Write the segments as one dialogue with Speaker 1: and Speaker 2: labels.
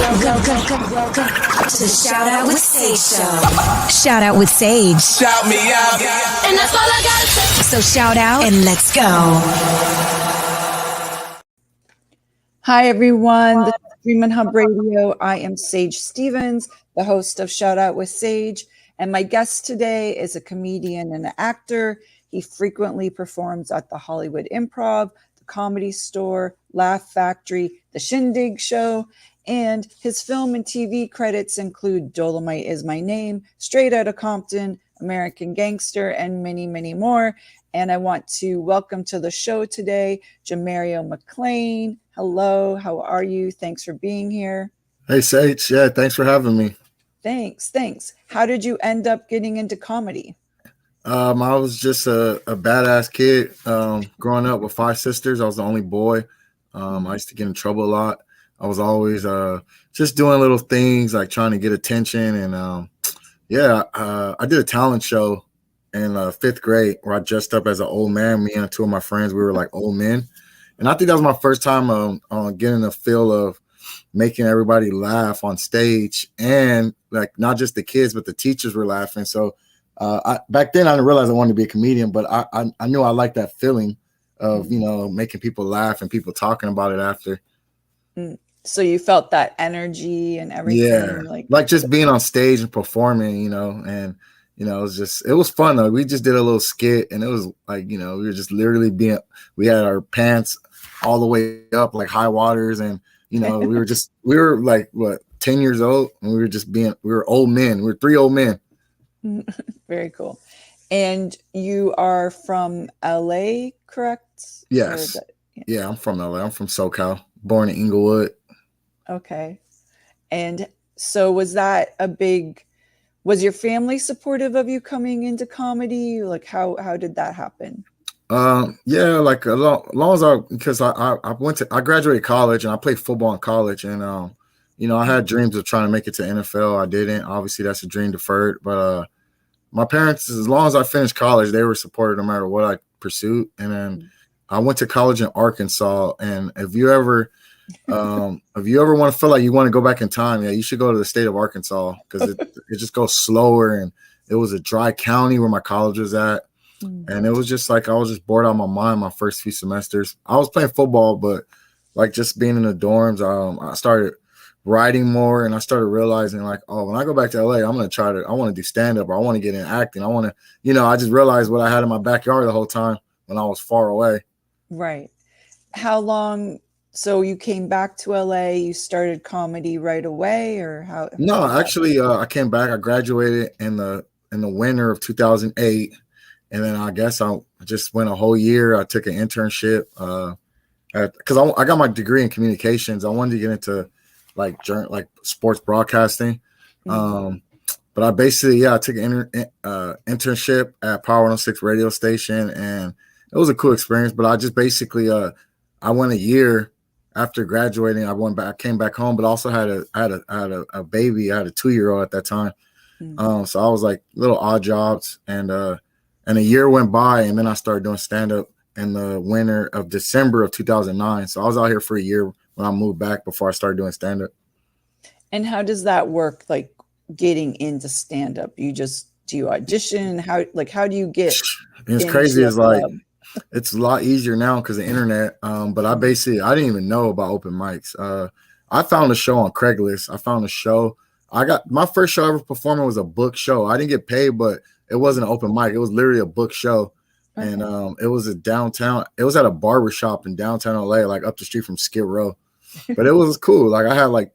Speaker 1: Welcome to the Shout Out with Sage show. Shout Out with Sage.
Speaker 2: Shout me out.
Speaker 1: And that's all I gotta say. So shout out and let's go.
Speaker 3: Hi, everyone. This is Dreamin' Hub Radio. I am Sage Stevens, the host of Shout Out with Sage. And my guest today is a comedian and an actor. He frequently performs at the Hollywood Improv, the Comedy Store, Laugh Factory, the Shindig Show, and his film and TV credits include Dolemite Is My Name, Straight Outta Compton, American Gangster, and many, many more. And I want to welcome to the show today, JAMARIO McCLAIN. Hello, how are you? Thanks for being here.
Speaker 4: Hey, Sage. Yeah, thanks for having me.
Speaker 3: Thanks. How did you end up getting into comedy?
Speaker 4: I was just a badass kid growing up with 5 sisters. I was the only boy. I used to get in trouble a lot. I was always just doing little things like trying to get attention. And I did a talent show in 5th grade where I dressed up as an old man. Me and 2 of my friends, we were like old men. And I think that was my first time getting the feel of making everybody laugh on stage, and like not just the kids, but the teachers were laughing. So back then I didn't realize I wanted to be a comedian, but I knew I liked that feeling of, making people laugh and people talking about it after.
Speaker 3: So you felt that energy and everything.
Speaker 4: Yeah, like just being on stage and performing, and it was fun though. We just did a little skit, and it was like, we were just literally we had our pants all the way up like high waters, and we were like what, 10 years old, and we were old men. We were 3 old men.
Speaker 3: Very cool. And you are from LA, correct?
Speaker 4: Yes. Yeah, I'm from LA. I'm from SoCal, born in Inglewood.
Speaker 3: Okay. And so was your family supportive of you coming into comedy? Like how did that happen?
Speaker 4: Yeah, like as long as I graduated college and I played football in college, and I had dreams of trying to make it to NFL. I didn't. Obviously that's a dream deferred, but my parents, as long as I finished college, they were supportive no matter what I pursued. And then I went to college in Arkansas, and if you ever want to feel like you want to go back in time, yeah, you should go to the state of Arkansas, because it just goes slower, and it was a dry county where my college was at. And it was just like I was just bored out of my mind my first few semesters. I was playing football, but like just being in the dorms, I started writing more, and I started realizing like, oh, when I go back to LA, I want to do stand-up, or I want to get in acting. I want to, I just realized what I had in my backyard the whole time when I was far away.
Speaker 3: Right. How long? So you came back to LA, you started comedy right away, or how?
Speaker 4: No, actually, I came back. I graduated in the winter of 2008. And then I guess I just went a whole year. I took an internship because I got my degree in communications. I wanted to get into like sports broadcasting. But I basically, I took an internship at Power 106 radio station, and it was a cool experience. But I just basically, I went a year after graduating. I came back home, but also had a baby. I had a 2-year-old at that time. So I was like little odd jobs, and a year went by, and then I started doing stand-up in the winter of December of 2009. So I was out here for a year when I moved back before I started doing stand-up. And
Speaker 3: how does that work, like getting into stand-up? Do you audition? How do you get?
Speaker 4: It's crazy. It's like, it's a lot easier now because of the internet. But I didn't even know about open mics. I found a show on Craigslist. I found a show. My first show ever performing was a book show. I didn't get paid, but it wasn't an open mic. It was literally a book show. Okay. And it was it was at a barber shop in downtown LA, like up the street from Skid Row. But it was cool. Like I had like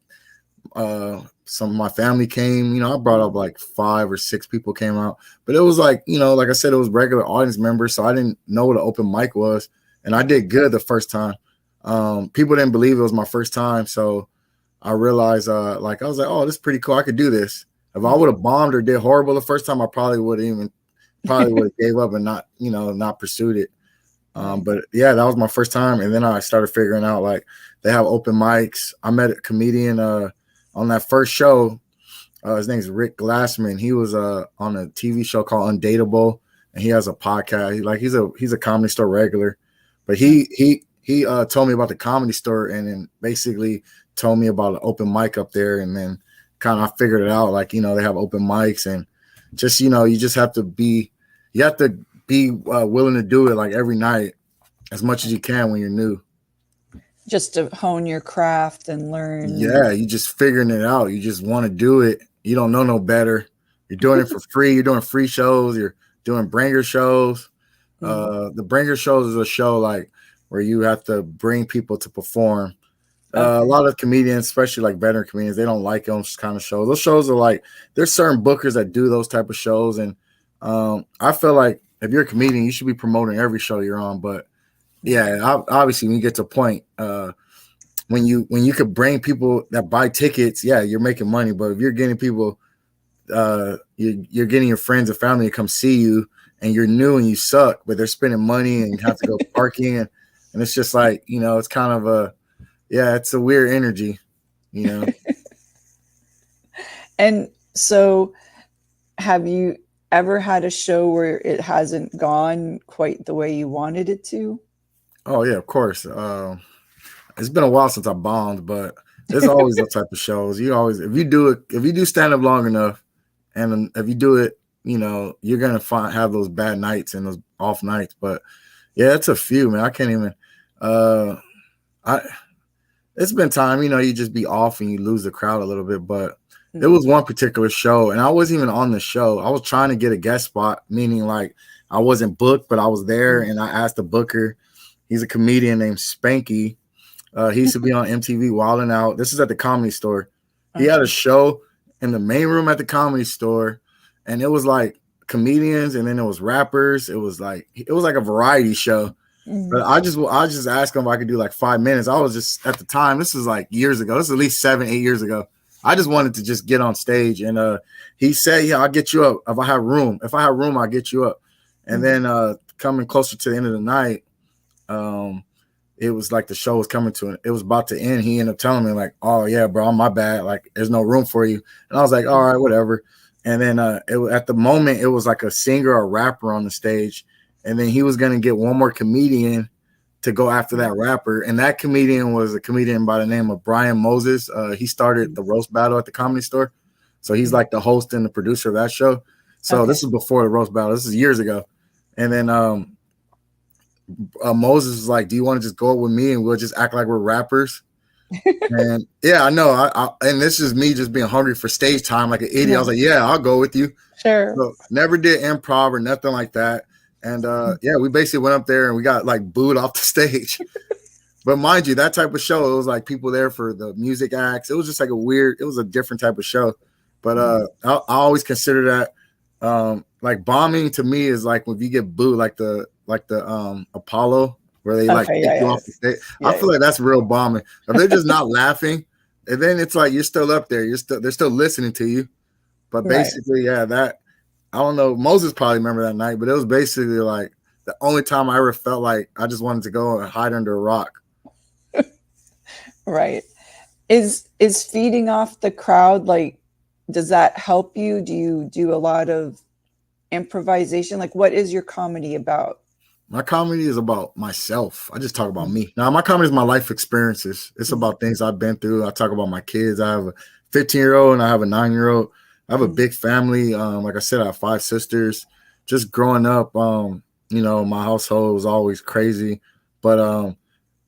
Speaker 4: some of my family came, I brought up like 5 or 6 people came out. But it was like, like I said, it was regular audience members. So I didn't know what an open mic was. And I did good the first time. People didn't believe it was my first time. So I realized I was like, oh, this is pretty cool. I could do this. If I would have bombed or did horrible the first time, I probably would have gave up and not pursued it. But yeah, that was my first time. And then I started figuring out like they have open mics. I met a comedian on that first show. His name's Rick Glassman. He was on a TV show called Undateable, and he has a podcast. He's a Comedy Store regular. But he told me about the Comedy Store, and then basically told me about an open mic up there, and then kind of I figured it out. Like, you know, they have open mics, and just, you know, you just have to be willing to do it like every night as much as you can when you're new.
Speaker 3: Just to hone your craft and learn.
Speaker 4: Yeah, you just figuring it out. You just want to do it. You don't know no better. You're doing it for free. You're doing free shows. You're doing bringer shows. The bringer shows is a show like where you have to bring people to perform. A lot of comedians, especially like veteran comedians, they don't like those kind of shows. Those shows are like, there's certain bookers that do those type of shows. And I feel like if you're a comedian, you should be promoting every show you're on. But yeah, obviously when you get to a point, when you could bring people that buy tickets, yeah, you're making money. But if you're getting people, you're getting your friends and family to come see you, and you're new and you suck, but they're spending money and have to go parking, and it's just like, you know, it's kind of it's a weird energy, you know.
Speaker 3: And so, have you ever had a show where it hasn't gone quite the way you wanted it to?
Speaker 4: Oh yeah, of course. It's been a while since I bombed, but there's always that type of shows. You always, if you do stand up long enough, and if you do it, you know, you're gonna have those bad nights and those off nights. But yeah, it's a few, man. I can't even. It's been time, you know, you just be off and you lose the crowd a little bit. But there was one particular show, and I wasn't even on the show. I was trying to get a guest spot, meaning like I wasn't booked, but I was there, and I asked the booker. He's a comedian named Spanky. He used to be on MTV Wild 'N Out. This is at the Comedy Store. He had a show in the main room at the Comedy Store, and it was like comedians, and then it was rappers. It was like a variety show. But I just asked him if I could do like 5 minutes. I was just, at the time, this is like years ago. This is at least 7-8 years ago. I just wanted to just get on stage, and he said, "Yeah, I'll get you up if I have room. If I have room, I'll get you up." And then coming closer to the end of the night, it was like the show was coming to it was about to end. He ended up telling me like, "Oh yeah, bro, my bad. Like, there's no room for you." And I was like, "All right, whatever." And then at the moment, it was like a singer or rapper on the stage, and then he was gonna get one more comedian to go after that rapper, and that comedian was a comedian by the name of Brian Moses. He started the roast battle at the Comedy Store, so he's like the host and the producer of that show. So this is before the roast battle. This is years ago, and then Moses was like, "Do you want to just go with me and we'll just act like we're rappers?" And yeah, I know. And this is me just being hungry for stage time like an idiot. I was like, "Yeah, I'll go with you."
Speaker 3: Sure.
Speaker 4: So never did improv or nothing like that. And yeah, we basically went up there and we got like booed off the stage. But mind you, that type of show, it was like people there for the music acts. It was just like it was a different type of show. But I always consider that like bombing to me is like when you get booed, like the Apollo, where they like take you off the stage. I feel like that's real bombing. If they're just not laughing, and then it's like you're still up there, they're still listening to you. But basically, that I don't know. Moses probably remember that night, but it was basically like the only time I ever felt like I just wanted to go and hide under a rock.
Speaker 3: Right. Is feeding off the crowd, like, does that help you? Do you do a lot of improvisation? Like, what is your comedy about?
Speaker 4: My comedy is about myself. I just talk about me. Now, my comedy is my life experiences. It's about things I've been through. I talk about my kids. I have a 15-year-old and I have a 9-year-old. I have a big family. Like I said, I have 5 sisters. Just growing up, you know, my household was always crazy. But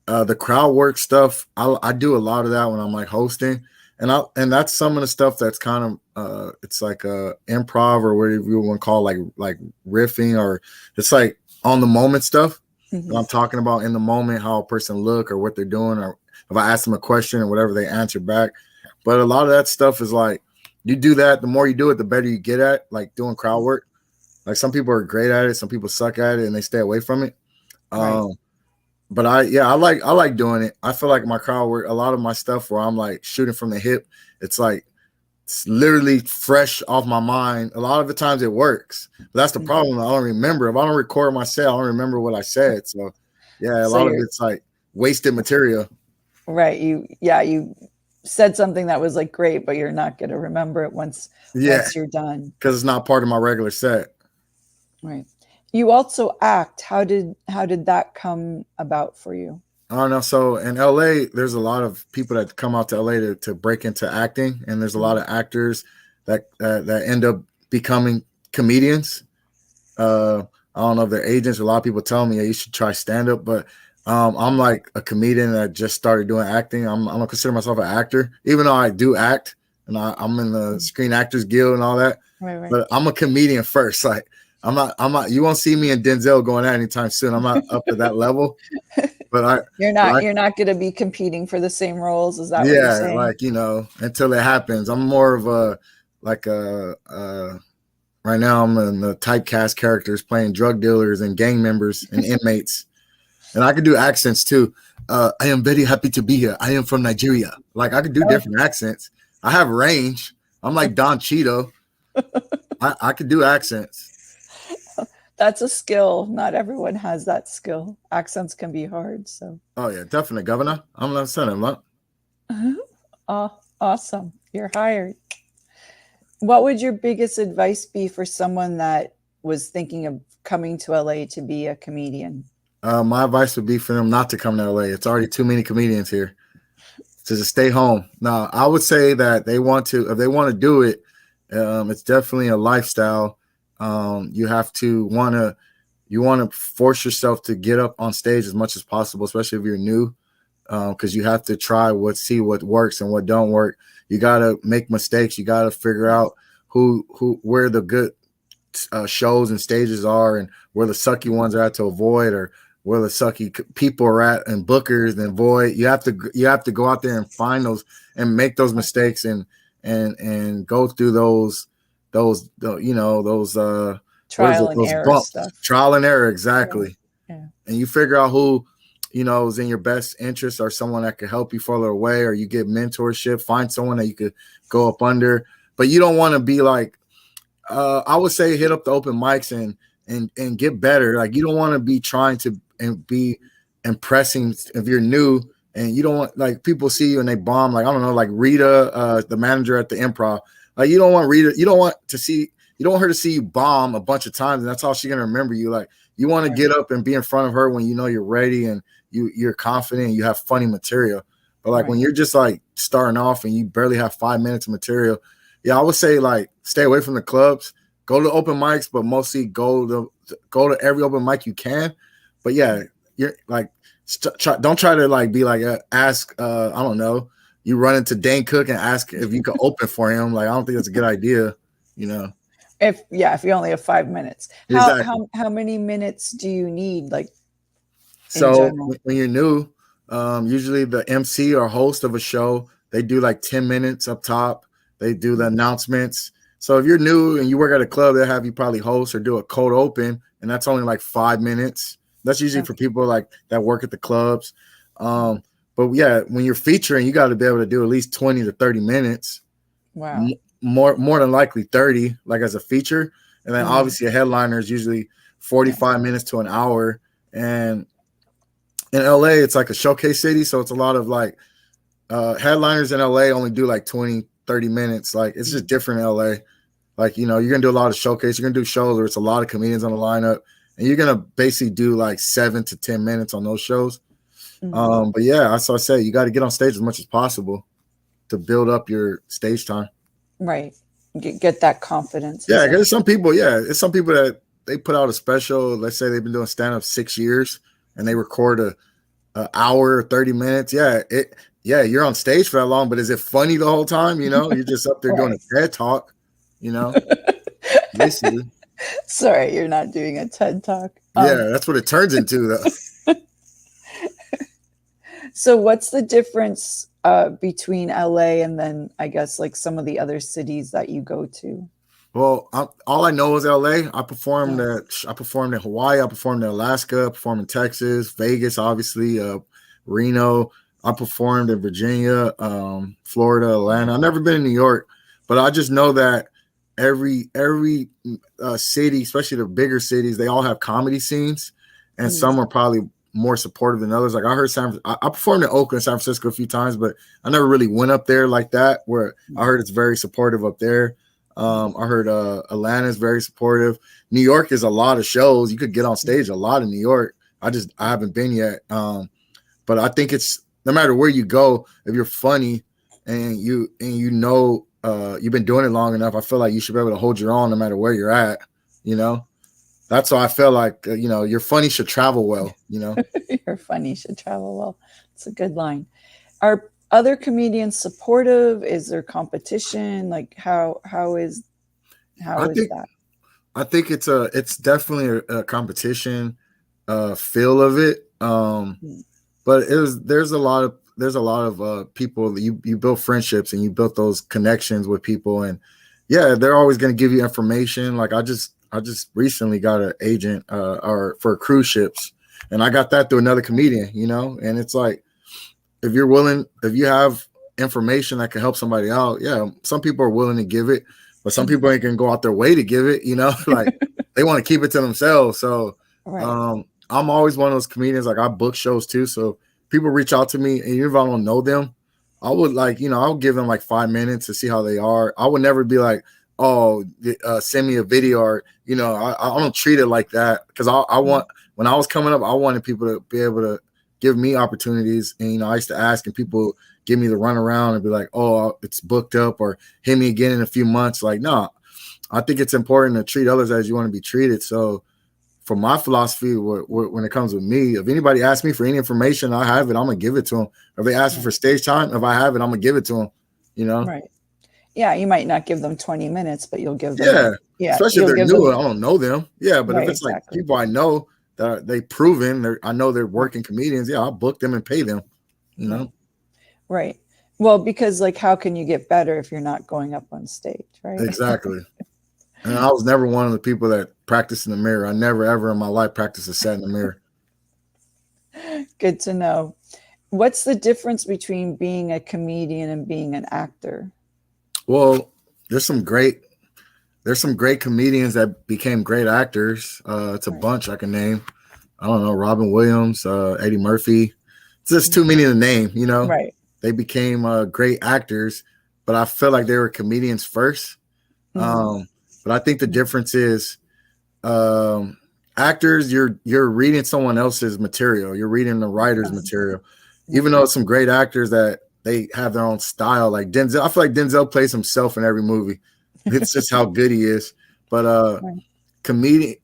Speaker 4: the crowd work stuff, I do a lot of that when I'm like hosting. And that's some of the stuff that's kind of it's like improv, or whatever you want to call like riffing, or it's like on the moment stuff. I'm talking about in the moment how a person look or what they're doing, or if I ask them a question or whatever they answer back. But a lot of that stuff is like, you do that, the more you do it, the better you get at like doing crowd work. Like some people are great at it, some people suck at it and they stay away from it. But I like doing it. I feel like my crowd work, a lot of my stuff where I'm like shooting from the hip, it's literally fresh off my mind. A lot of the times it works, but that's the problem. I don't remember. If I don't record myself, I don't remember what I said. So yeah, a lot of it's like wasted material.
Speaker 3: Right. You said something that was like great, but you're not going to remember it once you're done. Because
Speaker 4: it's not part of my regular set.
Speaker 3: Right. You also act. How did that come about for you?
Speaker 4: I don't know. So in LA, there's a lot of people that come out to LA to break into acting, and there's a lot of actors that end up becoming comedians. I don't know if they're agents. A lot of people tell me, yeah, you should try stand up, but I'm like a comedian that just started doing acting. I don't consider myself an actor, even though I do act, and I'm in the Screen Actors Guild and all that.
Speaker 3: Right.
Speaker 4: But I'm a comedian first. Like I'm not. You won't see me and Denzel going out anytime soon. I'm not up to that level. But
Speaker 3: you're not going to be competing for the same roles. Is that what you're saying?
Speaker 4: Like, until it happens. I'm more of a right now I'm in the typecast characters playing drug dealers and gang members and inmates. And I can do accents too. I am very happy to be here. I am from Nigeria. Like I could do different accents. I have range. I'm like Don Cheeto. I could do accents.
Speaker 3: That's a skill. Not everyone has that skill. Accents can be hard. So.
Speaker 4: Oh yeah, definitely, Governor. I'm not saying that.
Speaker 3: Awesome. You're hired. What would your biggest advice be for someone that was thinking of coming to LA to be a comedian?
Speaker 4: My advice would be for them not to come to LA. It's already too many comedians here. To just stay home. Now, I would say that if they want to do it, it's definitely a lifestyle. You want to force yourself to get up on stage as much as possible, especially if you're new, because you have to see what works and what don't work. You got to make mistakes. You got to figure out where the good shows and stages are and where the sucky ones are at to avoid, or where the sucky people are at and bookers and avoid. You have to go out there and find those and make those mistakes and go through those
Speaker 3: trial and error
Speaker 4: bumps.
Speaker 3: stuff.
Speaker 4: Trial and error, exactly.
Speaker 3: Yeah.
Speaker 4: And you figure out who is in your best interest, or someone that could help you further away, or you get mentorship. Find someone that you could go up under, but you don't want to be like. I would say hit up the open mics and get better. Like you don't want to be trying to and be impressing if you're new, and you don't want, like, people see you and they bomb. Like I don't know, like Rita, the manager at the Improv. Like you don't want Rita. You don't want her to see you bomb a bunch of times, and that's all she's gonna remember you. Like you want to get up and be in front of her when you know you're ready and you're confident and you have funny material. But like when you're just like starting off and you barely have 5 minutes of material, yeah, I would say like stay away from the clubs, go to open mics, but mostly go to every open mic you can. But yeah, you're like don't try to like be like ask I don't know, you run into Dane Cook and ask if you can open for him. Like I don't think that's a good idea,
Speaker 3: If you only have 5 minutes.
Speaker 4: Exactly.
Speaker 3: How many minutes do you need? Like,
Speaker 4: so when you're new, usually the MC or host of a show, they do like 10 minutes up top. They do the announcements. So if you're new and you work at a club, they'll have you probably host or do a cold open, and that's only like 5 minutes. That's usually for people like that work at the clubs. But yeah, when you're featuring, you got to be able to do at least 20 to 30 minutes.
Speaker 3: Wow.
Speaker 4: More than likely 30, like as a feature. And then obviously a headliner is usually 45 minutes to an hour. And in LA, it's like a showcase city. So it's a lot of like headliners in LA only do like 20, 30 minutes. Like it's just different in LA. Like, you're going to do a lot of showcase. You're going to do shows where it's a lot of comedians on the lineup. And you're going to basically do like 7 to 10 minutes on those shows. But yeah, that's what I say. You got to get on stage as much as possible to build up your stage time.
Speaker 3: Right. Get that confidence.
Speaker 4: Yeah, because some people that they put out a special. Let's say they've been doing stand-up 6 years and they record a hour or 30 minutes. Yeah, you're on stage for that long, but is it funny the whole time? You're just up there doing a TED talk, Basically.
Speaker 3: Sorry, you're not doing a TED talk.
Speaker 4: Yeah, that's what it turns into, though.
Speaker 3: So what's the difference between LA and then I guess like some of the other cities that you go to?
Speaker 4: Well, all I know is LA. I performed in Hawaii. I performed in Alaska. I performed in Texas, Vegas, obviously, Reno. I performed in Virginia, Florida, Atlanta. I've never been in New York, but I just know that every city, especially the bigger cities, they all have comedy scenes, and some are probably more supportive than others. Like I heard I performed in Oakland, San Francisco a few times, but I never really went up there like that, where I heard it's very supportive up there. I heard Atlanta is very supportive. New York is a lot of shows. You could get on stage a lot in New York. I haven't been yet. But I think it's no matter where you go, if you're funny and you've been doing it long enough, I feel like you should be able to hold your own no matter where you're at. That's why I feel like your funny should travel well.
Speaker 3: Your funny should travel well. It's a good line. Are other comedians supportive? Is there competition? Like how is that?
Speaker 4: I think it's definitely a competition feel of it. But there's a lot of people that you build friendships and you build those connections with people, and yeah, they're always going to give you information. Like I just recently got an agent or for cruise ships, and I got that through another comedian, and it's like, if you have information that can help somebody out, yeah, some people are willing to give it, but some people ain't gonna go out their way to give it, like they want to keep it to themselves. So right. I'm always one of those comedians, like I book shows too. So people reach out to me, and even if I don't know them, I would I'll give them like 5 minutes to see how they are. I would never be like, oh, send me a video, or I don't treat it like that, because I want, when I was coming up, I wanted people to be able to give me opportunities, and I used to ask, and people give me the runaround and be like, oh, it's booked up, or hit me again in a few months. Like, no, I think it's important to treat others as you want to be treated. So for my philosophy, when it comes with me, if anybody asks me for any information, I have it, I'm gonna give it to them. If they ask me for stage time, if I have it, I'm gonna give it to them. Right.
Speaker 3: Yeah, you might not give them 20 minutes, but you'll give them. Yeah,
Speaker 4: especially if they're new. I don't know them. Yeah, but if it's like people I know that they proven, I know they're working comedians. Yeah, I'll book them and pay them.
Speaker 3: Right. Well, because how can you get better if you're not going up on stage, right?
Speaker 4: Exactly. And I was never one of the people that practiced in the mirror. I never ever in my life practiced a set in the mirror.
Speaker 3: Good to know. What's the difference between being a comedian and being an actor?
Speaker 4: Well, there's some great comedians that became great actors. It's a bunch I can name. I don't know, Robin Williams, Eddie Murphy. It's just too many to name, Right. They became great actors, but I feel like they were comedians first. But I think the difference is actors, you're reading someone else's material. You're reading the writer's material. Even though some great actors that they have their own style, like Denzel. I feel like Denzel plays himself in every movie. It's just how good he is. But comedian,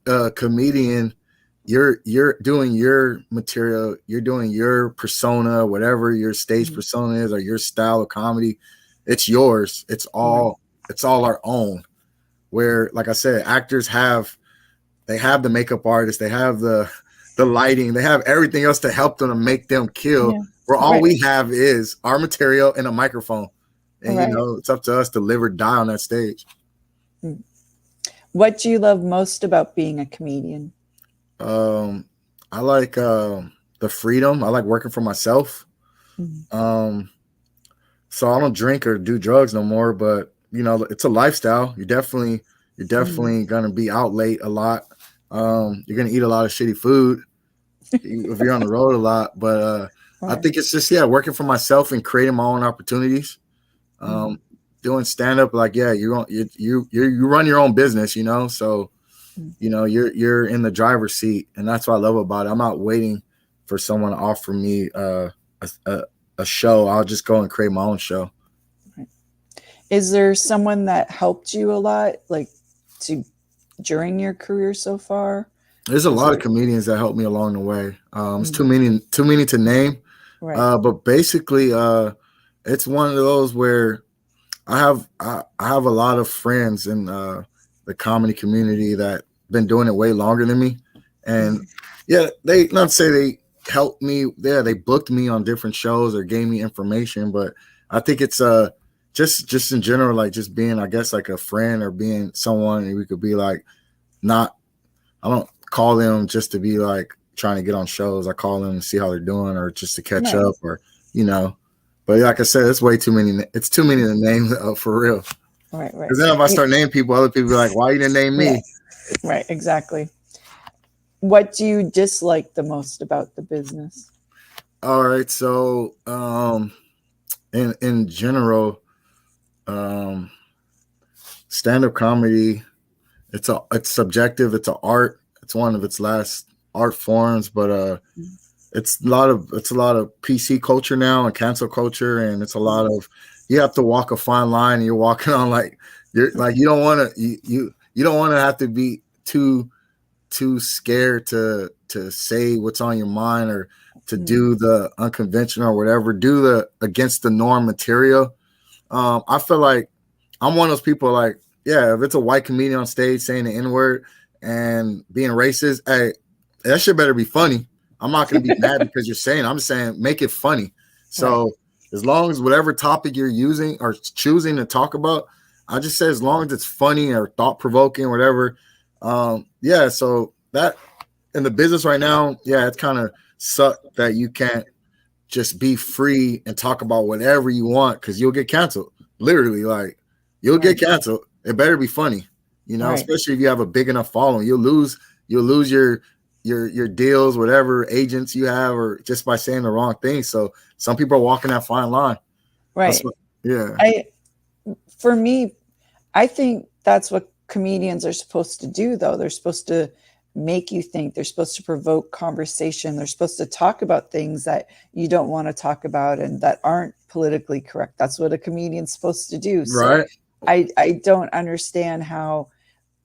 Speaker 4: you're doing your material, you're doing your persona, whatever your stage persona is, or your style of comedy. It's yours. It's all our own. Where, like I said, actors have the makeup artist, they have the lighting, they have everything else to help them to make them kill. Yeah. Where all we have is our material and a microphone, and it's up to us to live or die on that stage.
Speaker 3: What do you love most about being a comedian?
Speaker 4: I like the freedom. I like working for myself. So I don't drink or do drugs no more, but it's a lifestyle. You're definitely gonna be out late a lot. You're gonna eat a lot of shitty food if you're on the road a lot. But I think it's just working for myself and creating my own opportunities. Doing stand up, you run your own business, so you're in the driver's seat, and that's what I love about it. I'm not waiting for someone to offer me a show. I'll just go and create my own show.
Speaker 3: Is there someone that helped you a lot, during your career so far?
Speaker 4: There's a lot of comedians that helped me along the way. It's too many to name. Right. But basically, it's one of those where I have a lot of friends in the comedy community that been doing it way longer than me, and they not say they helped me. They booked me on different shows or gave me information, but I think it's just in general, just being, I guess, like a friend or being someone, and we could be I don't call them just to be trying to get on shows. I call them to see how they're doing, or just to catch up, or But like I said, it's way too many. It's too many to name for real. Right. Because then if I start naming people, other people be like, "Why you didn't name me?"
Speaker 3: Yeah. Right. Exactly. What do you dislike the most about the business?
Speaker 4: All right. So, in general, stand-up comedy, it's subjective. It's an art. It's one of its last art forms, but it's a lot of PC culture now and cancel culture, and it's a lot of you have to walk a fine line. And you're walking on like you're like you don't want to you don't want to have to be too scared to say what's on your mind or to do the unconventional or whatever, do the against the norm material. I feel like I'm one of those people like, yeah, if it's a white comedian on stage saying the N-word and being racist, hey, that shit better be funny. I'm not going to be mad because you're saying, I'm saying make it funny. So as long as whatever topic you're using or choosing to talk about, I just say as long as it's funny or thought-provoking or whatever. Yeah, so that in the business right now, yeah, it's kind of sucked that you can't just be free and talk about whatever you want because you'll get canceled. Literally, like you'll get canceled. It better be funny, you know, especially if you have a big enough following. You'll lose your deals, whatever agents you have, or just by saying the wrong thing. So some people are walking that fine line.
Speaker 3: Right. For me, I think that's what comedians are supposed to do, though. They're supposed to make you think. They're supposed to provoke conversation. They're supposed to talk about things that you don't want to talk about and that aren't politically correct. That's what a comedian's supposed to do. So I don't understand how,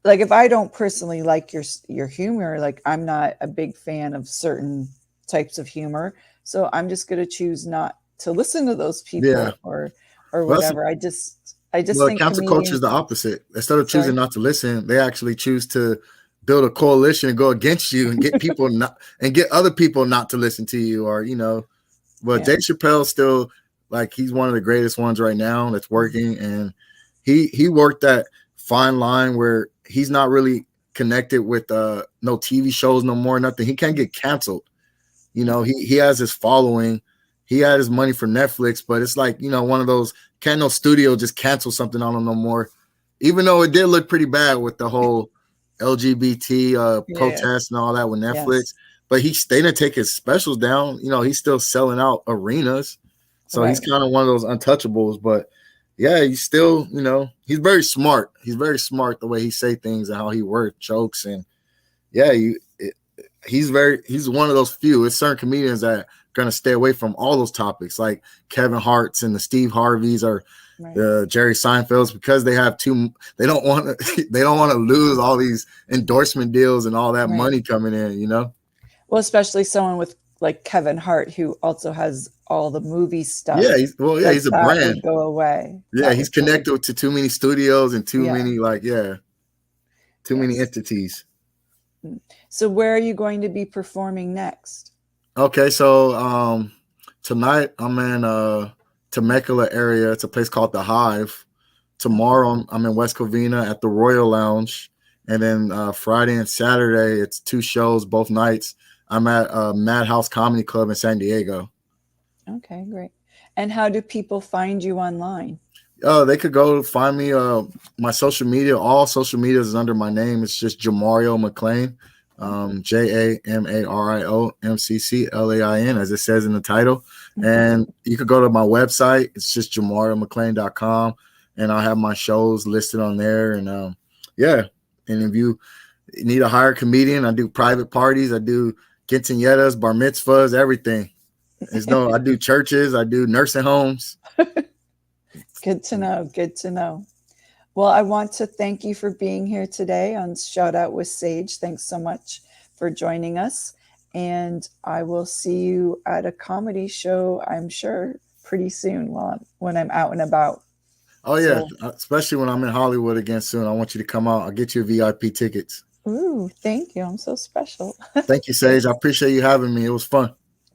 Speaker 3: like, if I don't personally like your humor, like I'm not a big fan of certain types of humor. So I'm just going to choose not to listen to those people or whatever. I just think
Speaker 4: cancel culture is the opposite. Instead of choosing not to listen, they actually choose to build a coalition and go against you and get people and get other people not to listen to you, or you know. But Dave Chappelle still, like, he's one of the greatest ones right now that's working, and he worked that fine line where he's not really connected with no TV shows no more, nothing. He can't get canceled. You know, he has his following. He had his money for Netflix, but it's like, you know, one of those, can't no studio just cancel something on him no more. Even though it did look pretty bad with the whole LGBT protests and all that with Netflix, but they didn't take his specials down. You know, he's still selling out arenas. So he's kind of one of those untouchables, but yeah, he's still, you know, he's very smart. He's very smart the way he say things and how he works jokes. And yeah, he's one of those few. It's certain comedians that going to stay away from all those topics, like Kevin Hart's and the Steve Harveys or the Jerry Seinfelds, because they have they don't want to lose all these endorsement deals and all that money coming in, you know?
Speaker 3: Well, especially someone with like Kevin Hart, who also has all the movie stuff.
Speaker 4: Yeah, he's a brand.
Speaker 3: Go away.
Speaker 4: Yeah, he's connected to too many studios and too many many entities.
Speaker 3: So where are you going to be performing next?
Speaker 4: Okay, so tonight I'm in Temecula area. It's a place called The Hive. Tomorrow I'm in West Covina at the Royal Lounge. And then Friday and Saturday, it's 2 shows both nights. I'm at Madhouse Comedy Club in San Diego. Okay,
Speaker 3: great. And how do people find you online?
Speaker 4: They could go find me. My social media, all social media is under my name. It's just JAMARIO McCLAIN. JAMARIO MCCLAIN, as it says in the title. And you could go to my website. It's just JAMARIOMcClain.com, and I'll have my shows listed on there. And and if you need a hired comedian, I do private parties, I do quinceañeras, bar mitzvahs, everything. I do churches, I do nursing homes.
Speaker 3: Good to know. Good to know. Well, I want to thank you for being here today on Shout Out with Sage. Thanks so much for joining us. And I will see you at a comedy show, I'm sure, pretty soon when I'm out and about.
Speaker 4: Oh, yeah. Especially when I'm in Hollywood again soon. I want you to come out. I'll get you VIP tickets.
Speaker 3: Ooh, thank you. I'm so special.
Speaker 4: Thank you, Sage. I appreciate you having me. It was fun.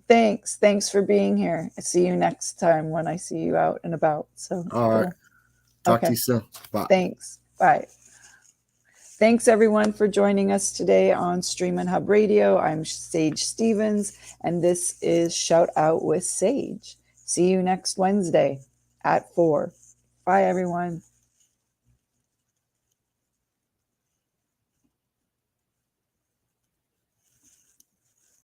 Speaker 3: Thanks. Thanks for being here. I see you next time when I see you out and about. So,
Speaker 4: all right. Talk to you soon. Bye.
Speaker 3: Thanks. Bye. Thanks, everyone, for joining us today on Stream and Hub Radio. I'm Sage Stevens, and this is Shout Out with Sage. See you next Wednesday at 4. Bye, everyone.